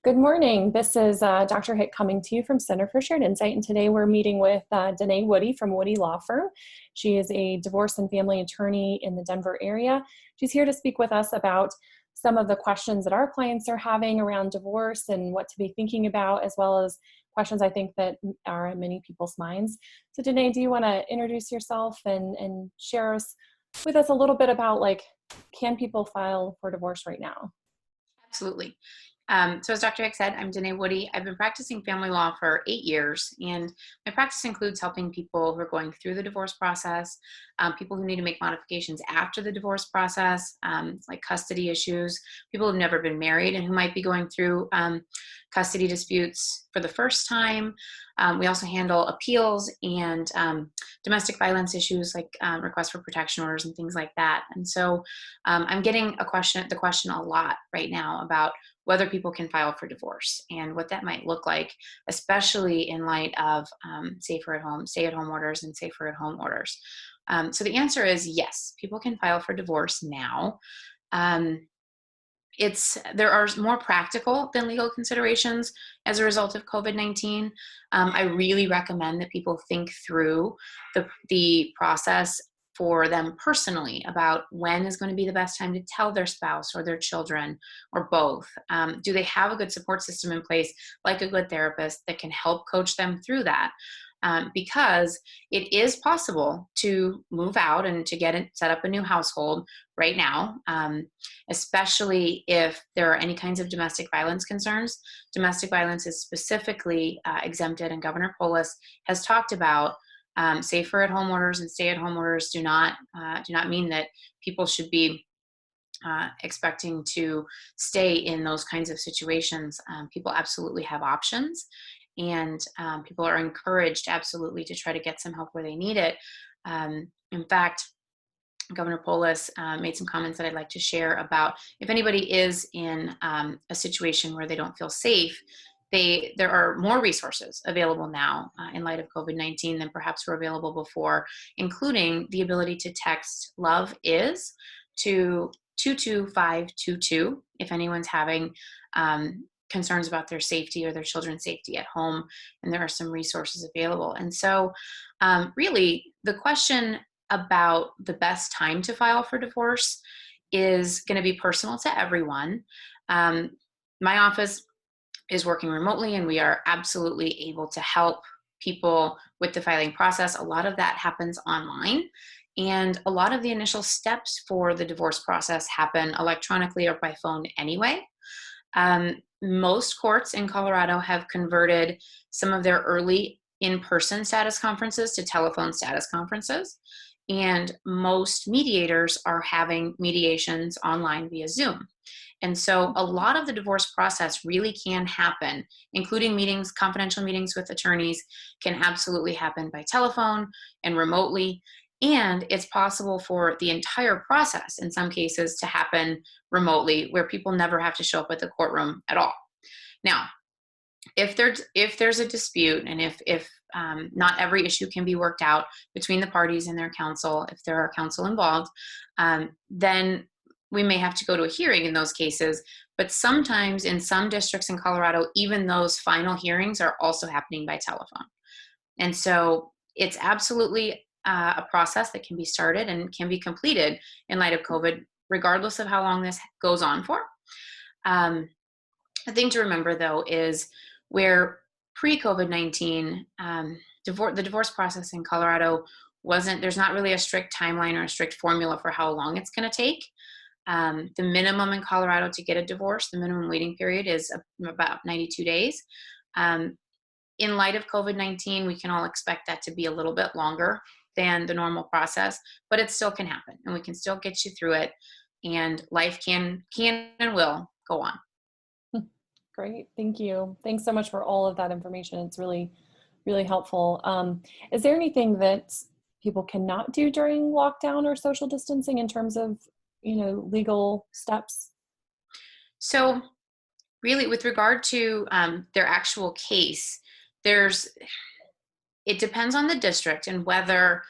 Good morning. This is Dr. Hick coming to you from Center for Shared Insight, and today we're meeting with Danaé Woody from Woody Law Firm. She is a divorce and family attorney in the Denver area. She's here to speak with us about some of the questions that our clients are having around divorce and what to be thinking about, as well as questions I think that are in many people's minds. So Danaé, do you want to introduce yourself and share with us a little bit about, can people file for divorce right now? Absolutely. So as Dr. Hick said, I'm Danaé Woody. I've been practicing family law for 8 years, and my practice includes helping people who are going through the divorce process, people who need to make modifications after the divorce process, like custody issues, people who've never been married and who might be going through custody disputes for the first time. We also handle appeals and domestic violence issues like requests for protection orders and things like that. And so I'm getting the question a lot right now about whether people can file for divorce and what that might look like, especially in light of stay-at-home orders and safer-at-home orders. So the answer is yes, people can file for divorce now. There are more practical than legal considerations as a result of COVID-19. I really recommend that people think through the process for them personally about when is going to be the best time to tell their spouse or their children or both. Do they have a good support system in place, like a good therapist that can help coach them through that? Because it is possible to move out and to set up a new household right now, especially if there are any kinds of domestic violence concerns. Domestic violence is specifically exempted, and Governor Polis has talked about safer-at-home orders and stay-at-home orders do not mean that people should be expecting to stay in those kinds of situations. People absolutely have options, and people are encouraged absolutely to try to get some help where they need it. In fact, Governor Polis made some comments that I'd like to share about if anybody is in a situation where they don't feel safe. There are more resources available now in light of COVID-19 than perhaps were available before, including the ability to text "Love is" to 22522 if anyone's having concerns about their safety or their children's safety at home, and there are some resources available. And so really the question about the best time to file for divorce is going to be personal to everyone. My office is working remotely, and we are absolutely able to help people with the filing process. A lot of that happens online, and a lot of the initial steps for the divorce process happen electronically or by phone anyway. Most courts in Colorado have converted some of their early in-person status conferences to telephone status conferences, and most mediators are having mediations online via Zoom. And so a lot of the divorce process really can happen, including meetings, confidential meetings with attorneys, can absolutely happen by telephone and remotely. And it's possible for the entire process, in some cases, to happen remotely, where people never have to show up at the courtroom at all. Now, if there's a dispute, and if not every issue can be worked out between the parties and their counsel, if there are counsel involved, then we may have to go to a hearing in those cases. But sometimes in some districts in Colorado, even those final hearings are also happening by telephone. And so it's absolutely a process that can be started and can be completed in light of COVID, regardless of how long this goes on for. The thing to remember, though, is where pre-COVID-19, the divorce process in Colorado there's not really a strict timeline or a strict formula for how long it's going to take. The minimum in Colorado to get a divorce, the minimum waiting period is about 92 days. In light of COVID-19, we can all expect that to be a little bit longer than the normal process, but it still can happen, and we can still get you through it, and life can and will go on. Great, thank you. Thanks so much for all of that information. It's really, really helpful. Is there anything that people cannot do during lockdown or social distancing in terms of, legal steps? So really, with regard to their actual case, it depends on the district and whether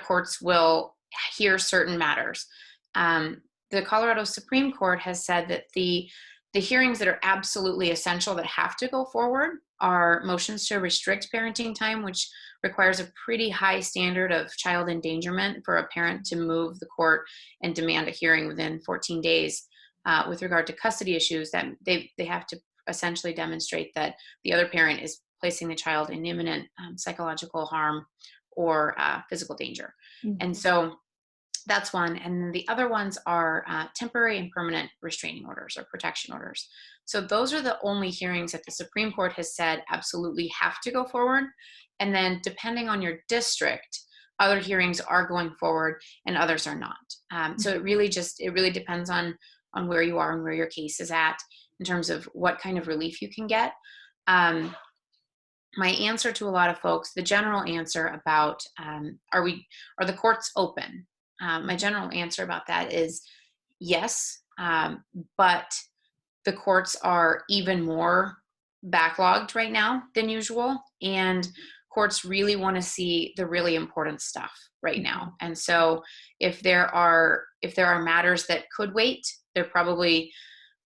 courts will hear certain matters. The Colorado Supreme Court has said that the The hearings that are absolutely essential that have to go forward are motions to restrict parenting time, which requires a pretty high standard of child endangerment for a parent to move the court and demand a hearing within 14 days. With regard to custody issues, that they have to essentially demonstrate that the other parent is placing the child in imminent psychological harm or physical danger. Mhm. And so that's one. And the other ones are temporary and permanent restraining orders or protection orders. So those are the only hearings that the Supreme Court has said absolutely have to go forward. And then depending on your district, other hearings are going forward and others are not. So it really depends on where you are and where your case is at in terms of what kind of relief you can get. My answer to a lot of folks, the general answer about are the courts open? My general answer about that is yes, but the courts are even more backlogged right now than usual, and courts really want to see the really important stuff right now. And so if there are matters that could wait, they're probably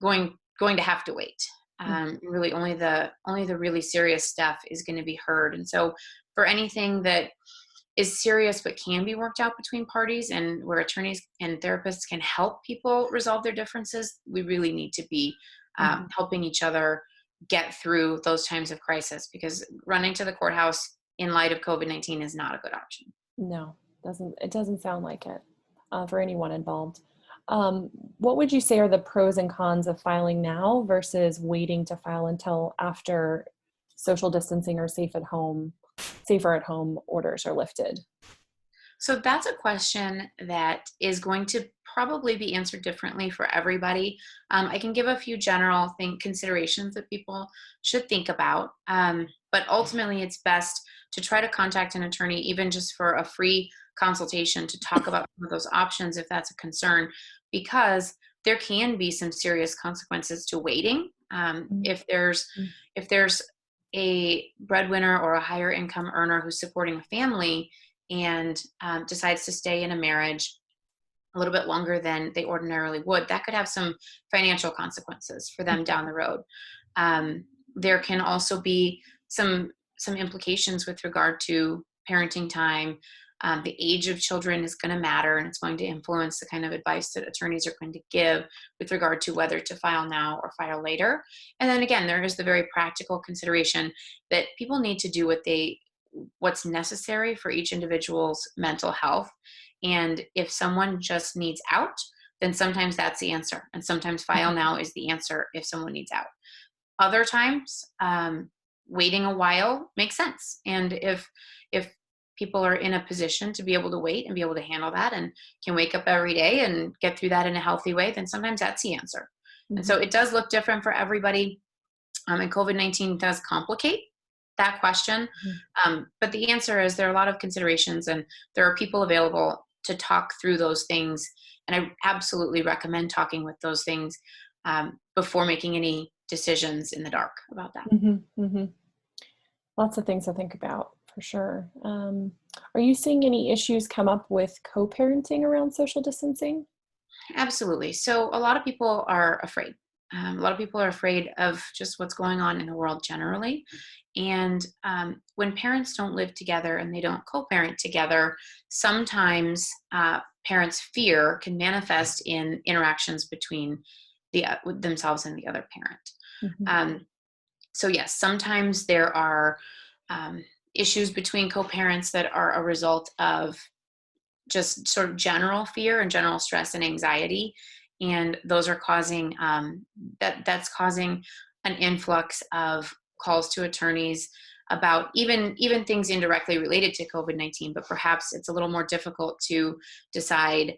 going to have to wait. Really only the really serious stuff is going to be heard. And so for anything that is serious but can be worked out between parties and where attorneys and therapists can help people resolve their differences, we really need to be helping each other get through those times of crisis, because running to the courthouse in light of COVID-19 is not a good option. No, it doesn't sound like it for anyone involved. What would you say are the pros and cons of filing now versus waiting to file until after social distancing or safer at home orders are lifted? So that's a question that is going to probably be answered differently for everybody. I can give a few general considerations that people should think about, but ultimately it's best to try to contact an attorney, even just for a free consultation, to talk about some of those options if that's a concern, because there can be some serious consequences to waiting. If there's a breadwinner or a higher income earner who's supporting a family and decides to stay in a marriage a little bit longer than they ordinarily would, that could have some financial consequences for them down the road. There can also be some implications with regard to parenting time. The age of children is going to matter, and it's going to influence the kind of advice that attorneys are going to give with regard to whether to file now or file later. And then again, there is the very practical consideration that people need to do what's necessary for each individual's mental health. And if someone just needs out, then sometimes that's the answer. And sometimes file now is the answer if someone needs out. Other times, waiting a while makes sense. And if people are in a position to be able to wait and be able to handle that and can wake up every day and get through that in a healthy way, then sometimes that's the answer. And so it does look different for everybody. And COVID-19 does complicate that question. But the answer is there are a lot of considerations, and there are people available to talk through those things. And I absolutely recommend talking with those things before making any decisions in the dark about that. Lots of things to think about, for sure. Are you seeing any issues come up with co-parenting around social distancing? Absolutely. So a lot of people are afraid. A lot of people are afraid of just what's going on in the world generally. And when parents don't live together and they don't co-parent together, sometimes parents' fear can manifest in interactions between themselves and the other parent. So yes, sometimes there are issues between co-parents that are a result of just sort of general fear and general stress and anxiety. And those are causing, that's causing an influx of calls to attorneys about even things indirectly related to COVID-19, but perhaps it's a little more difficult to decide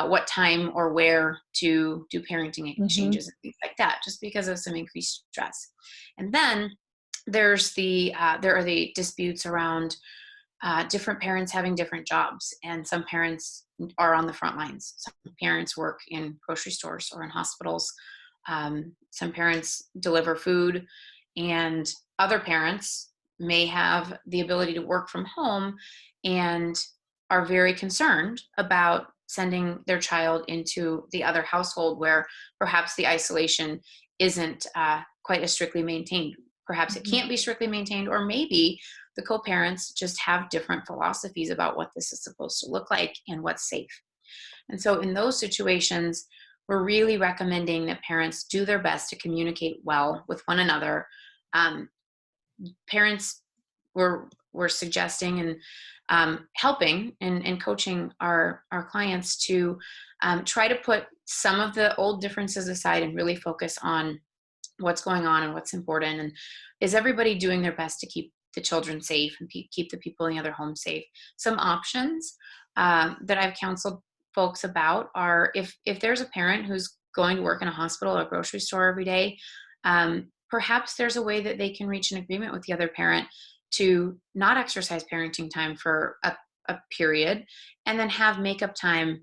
what time or where to do parenting exchanges and things like that, just because of some increased stress. And then there are the disputes around different parents having different jobs, and some parents are on the front lines. Some parents work in grocery stores or in hospitals. Some parents deliver food, and other parents may have the ability to work from home and are very concerned about sending their child into the other household where perhaps the isolation isn't quite as strictly maintained. Perhaps it can't be strictly maintained, or maybe the co-parents just have different philosophies about what this is supposed to look like and what's safe. And so in those situations, we're really recommending that parents do their best to communicate well with one another. Parents we're suggesting and helping and coaching our clients to try to put some of the old differences aside and really focus on what's going on and what's important, and is everybody doing their best to keep the children safe and keep the people in the other home safe. Some options that I've counseled folks about are if there's a parent who's going to work in a hospital or a grocery store every day, perhaps there's a way that they can reach an agreement with the other parent to not exercise parenting time for a period, and then have makeup time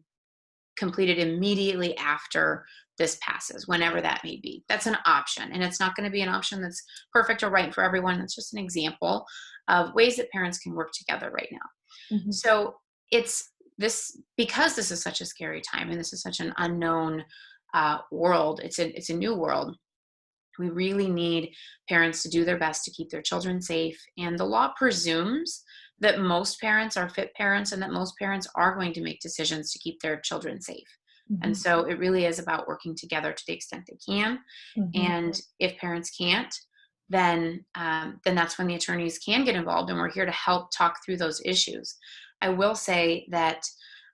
completed immediately after this passes, whenever that may be. That's an option, and it's not going to be an option that's perfect or right for everyone. That's just an example of ways that parents can work together right now. So it's this, because this is such a scary time and this is such an unknown world. It's a new world. We really need parents to do their best to keep their children safe. And the law presumes that most parents are fit parents and that most parents are going to make decisions to keep their children safe. And so it really is about working together to the extent they can. And if parents can't, then that's when the attorneys can get involved, and we're here to help talk through those issues. I will say that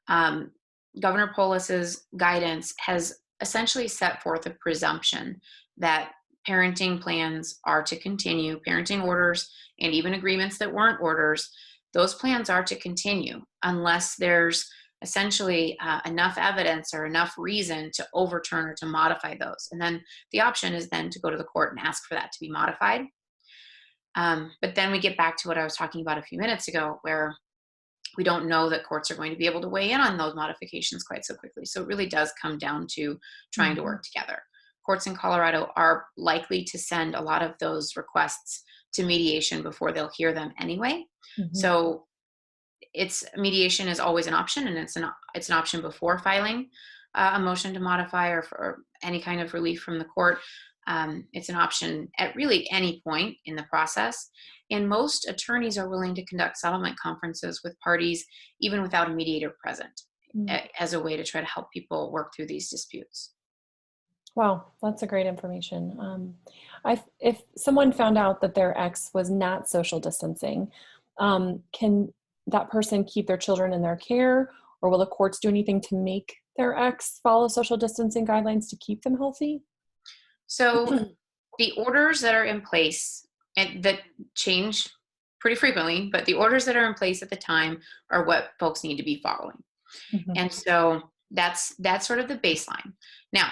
Governor Polis's guidance has essentially set forth a presumption that parenting plans are to continue, parenting orders and even agreements that weren't orders, those plans are to continue unless there's essentially enough evidence or enough reason to overturn or to modify those. And then the option is then to go to the court and ask for that to be modified. But then we get back to what I was talking about a few minutes ago, where we don't know that courts are going to be able to weigh in on those modifications quite so quickly. So it really does come down to trying to work together. Courts in Colorado are likely to send a lot of those requests to mediation before they'll hear them anyway. So mediation is always an option, and it's an option before filing a motion to modify or for any kind of relief from the court. It's an option at really any point in the process. And most attorneys are willing to conduct settlement conferences with parties, even without a mediator present, as a way to try to help people work through these disputes. Wow, that's a great information. If someone found out that their ex was not social distancing, can that person keep their children in their care, or will the courts do anything to make their ex follow social distancing guidelines to keep them healthy? So the orders that are in place, and that change pretty frequently, but the orders that are in place at the time are what folks need to be following. And so that's sort of the baseline. Now,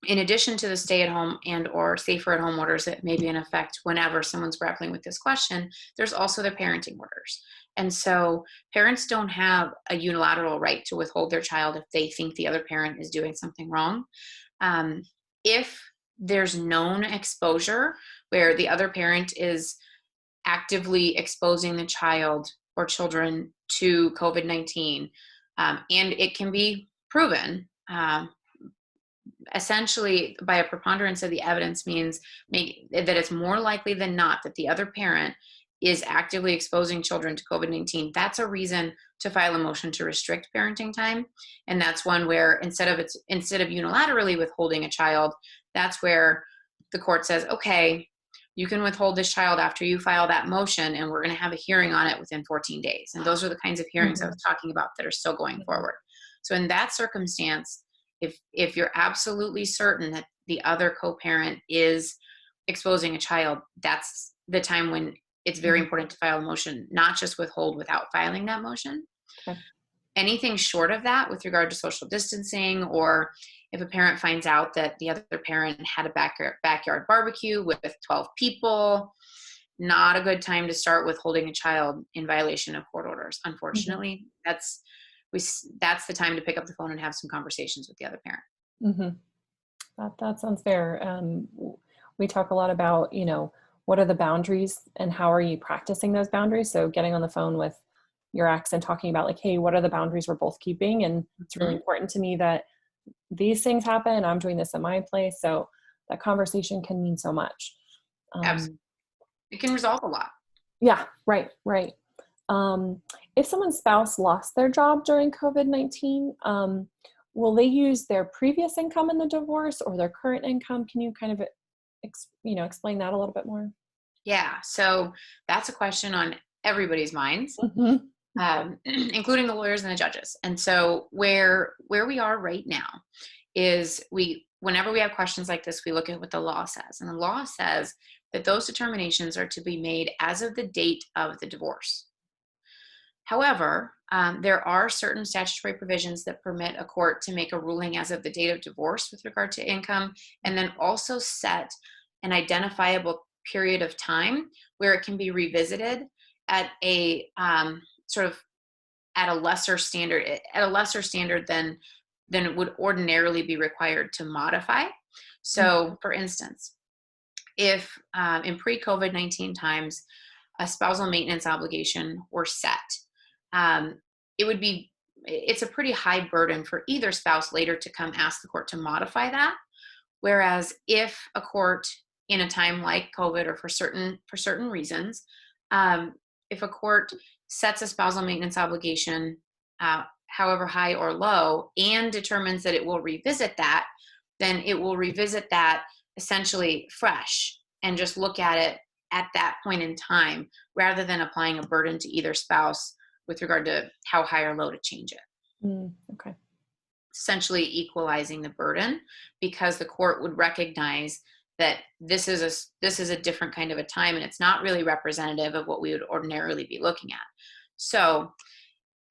in addition to the stay-at-home and or safer-at-home orders that may be in effect whenever someone's grappling with this question, there's also the parenting orders. And so parents don't have a unilateral right to withhold their child if they think the other parent is doing something wrong. If there's known exposure where the other parent is actively exposing the child or children to COVID-19, and it can be proven, essentially by a preponderance of the evidence means that it's more likely than not that the other parent is actively exposing children to COVID-19. That's a reason to file a motion to restrict parenting time. And that's one where instead of unilaterally withholding a child, that's where the court says, okay, you can withhold this child after you file that motion, and we're going to have a hearing on it within 14 days. And those are the kinds of hearings I was talking about that are still going forward. So in that circumstance, if you're absolutely certain that the other co-parent is exposing a child, that's the time when it's very important to file a motion, not just withhold without filing that motion. Okay. Anything short of that with regard to social distancing, or if a parent finds out that the other parent had a backyard barbecue with 12 people, not a good time to start withholding a child in violation of court orders. Unfortunately, that's the time to pick up the phone and have some conversations with the other parent. That sounds fair. We talk a lot about, what are the boundaries and how are you practicing those boundaries? So getting on the phone with your ex and talking about like, hey, what are the boundaries we're both keeping? And it's really Mhm. important to me that these things happen. I'm doing this in my place. So that conversation can mean so much. Absolutely. Um, It can resolve a lot. yeah, right, right. Um, if someone's spouse lost their job during COVID-19, will they use their previous income in the divorce or their current income? Can you kind of, explain that a little bit more? Yeah. So that's a question on everybody's minds, Mhm. including the lawyers and the judges. And so where we are right now is whenever we have questions like this, we look at what the law says, and the law says that those determinations are to be made as of the date of the divorce. However, there are certain statutory provisions that permit a court to make a ruling as of the date of divorce with regard to income, and then also set an identifiable period of time where it can be revisited at a sort of at a lesser standard, than it would ordinarily be required to modify. Mhm. So, for instance, if in pre-COVID-19 times a spousal maintenance obligation were set, um, it would be it's a pretty high burden for either spouse later to come ask the court to modify that. Whereas if a court in a time like COVID or for certain reasons, um, if a court sets a spousal maintenance obligation, however high or low, and determines that it will revisit that, then it will revisit that essentially fresh and just look at it at that point in time rather than applying a burden to either spouse with regard to how high or low to change it, Okay. essentially equalizing the burden, because the court would recognize that this is a different kind of a time, and it's not really representative of what we would ordinarily be looking at. So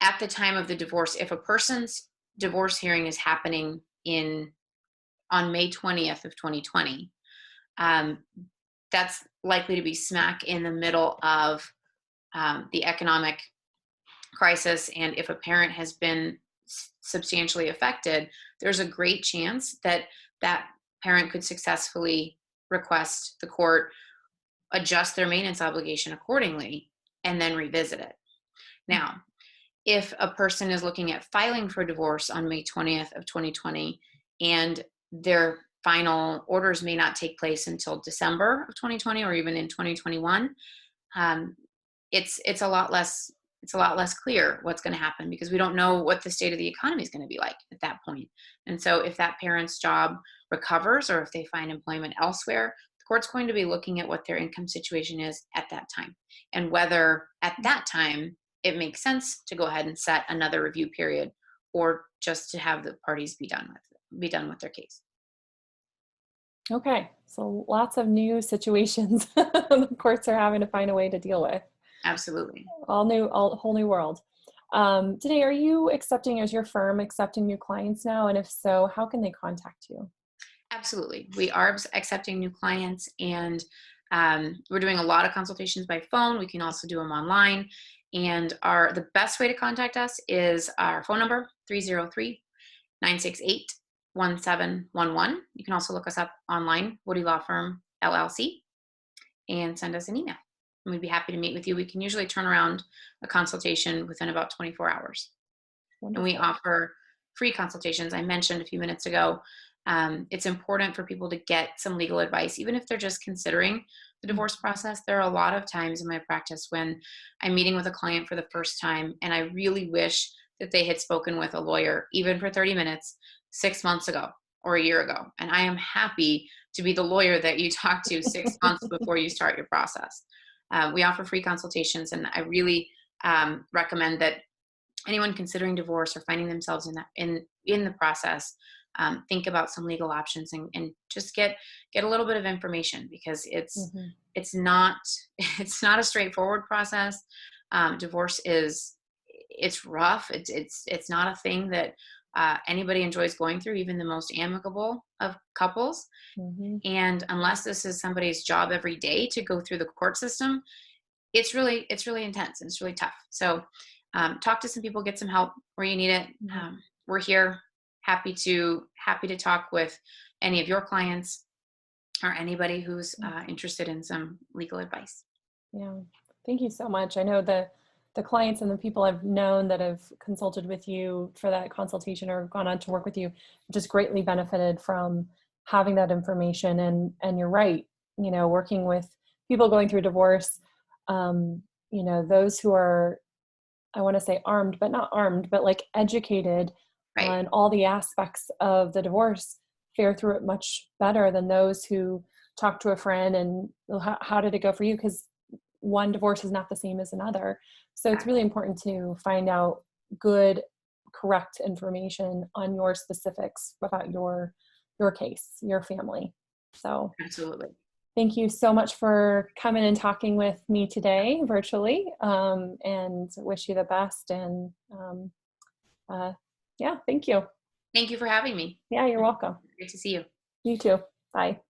at the time of the divorce, if a person's divorce hearing is happening in on May 20th of 2020, um, that's likely to be smack in the middle of the economic crisis. And if a parent has been substantially affected, there's a great chance that that parent could successfully request the court adjust their maintenance obligation accordingly and then revisit it. Now, if a person is looking at filing for divorce on May 20th of 2020 and their final orders may not take place until December of 2020 or even in 2021, um, it's a lot less clear what's going to happen, because we don't know what the state of the economy is going to be like at that point. And so if that parent's job recovers or if they find employment elsewhere, the court's going to be looking at what their income situation is at that time and whether at that time it makes sense to go ahead and set another review period or just to have the parties be done with their case. Okay. So lots of new situations the courts are having to find a way to deal with. Absolutely. Whole new world. Today, are you accepting, as your firm accepting new clients now? And if so, how can they contact you? Absolutely. We are accepting new clients, and we're doing a lot of consultations by phone. We can also do them online. And the best way to contact us is our phone number, 303-968-1711. You can also look us up online, Woody Law Firm LLC, and send us an email. And we'd be happy to meet with you. We can usually turn around a consultation within about 24 hours. And we Wonderful. offer free consultations. I mentioned a few minutes ago, it's important for people to get some legal advice, even if they're just considering the Mm. divorce process. There are a lot of times in my practice when I'm meeting with a client for the first time, and I really wish that they had spoken with a lawyer, even for 30 minutes, 6 months ago or a year ago. And I am happy to be the lawyer that you talk to 6 months before you start your process. We offer free consultations, and I really recommend that anyone considering divorce or finding themselves in the process, think about some legal options, and just get a little bit of information, because Mhm. it's not it's not a straightforward process. Divorce it's rough. It's not a thing that anybody enjoys going through, even the most amicable of couples. Mhm. And unless this is somebody's job every day to go through the court system, it's really intense and it's really tough. So talk to some people, get some help where you need it. Mhm. We're here, happy to talk with any of your clients or anybody who's Mm. interested in some legal advice. Yeah. Thank you so much. I know the the clients and the people I've known that have consulted with you for that consultation or gone on to work with you just greatly benefited from having that information. And you're right, you know, working with people going through divorce, you know, those who are, I want to say armed, but not armed, but like educated Right. on all the aspects of the divorce fare through it much better than those who talk to a friend and "Well, how did it go for you?" Because one divorce is not the same as another. So it's really Exactly. important to find out good, correct information on your specifics about your case, your family. So Absolutely. thank you so much for coming and talking with me today virtually, and wish you the best. And uh, yeah, thank you. Thank you for having me. Yeah, you're welcome. Great to see you. You too. Bye.